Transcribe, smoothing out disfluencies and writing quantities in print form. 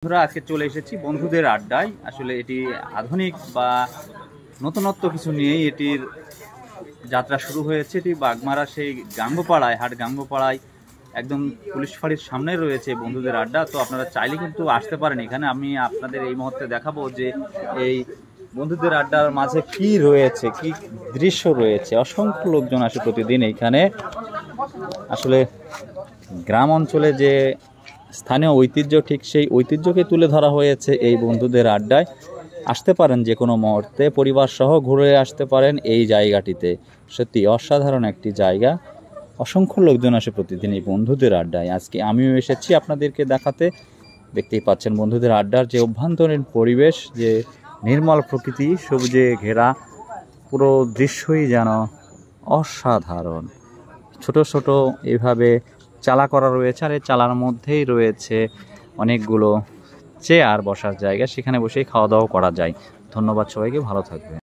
বন্ধুরা আজকে চলে এসেছি বন্ধুদের আড্ডায়। আসলে এটি আধুনিক বা নতুনত্ব কিছু নিয়েই এটির যাত্রা শুরু হয়েছে। এটি বাগমারা সেই গাঙ্গোপাড়ায়, হাট গাঙ্গোপাড়ায় একদম পুলিশ ফাঁড়ির সামনে রয়েছে বন্ধুদের আড্ডা। তো আপনারা চাইলে কিন্তু আসতে পারেন এখানে। আমি আপনাদের এই মুহূর্তে দেখাবো যে এই বন্ধুদের আড্ডার মাঝে কি রয়েছে, কি দৃশ্য রয়েছে। অসংখ্য লোকজন আসে প্রতিদিন এইখানে। আসলে গ্রাম অঞ্চলে যে স্থানীয় ঐতিহ্য, ঠিক সেই ঐতিহ্যকে তুলে ধরা হয়েছে এই বন্ধুদের আড্ডায়। আসতে পারেন যে কোনো মুহূর্তে, পরিবার সহ ঘুরে আসতে পারেন এই জায়গাটিতে। সত্যি অসাধারণ একটি জায়গা। অসংখ্য লোকজন আসে প্রতিদিন এই বন্ধুদের আড্ডায়। আজকে আমিও এসেছি আপনাদেরকে দেখাতে। দেখতেই পাচ্ছেন বন্ধুদের আড্ডার যে অভ্যন্তরীণ পরিবেশ, যে নির্মল প্রকৃতি, সবুজে ঘেরা পুরো দৃশ্যই যেন অসাধারণ। ছোট ছোট এইভাবে চালা করা রয়েছে, আর এই চালার মধ্যেই রয়েছে অনেকগুলো চেয়ার, বসার জায়গা। সেখানে বসেই খাওয়া দাওয়া করা যায়। ধন্যবাদ সবাইকে, ভালো থাকবে।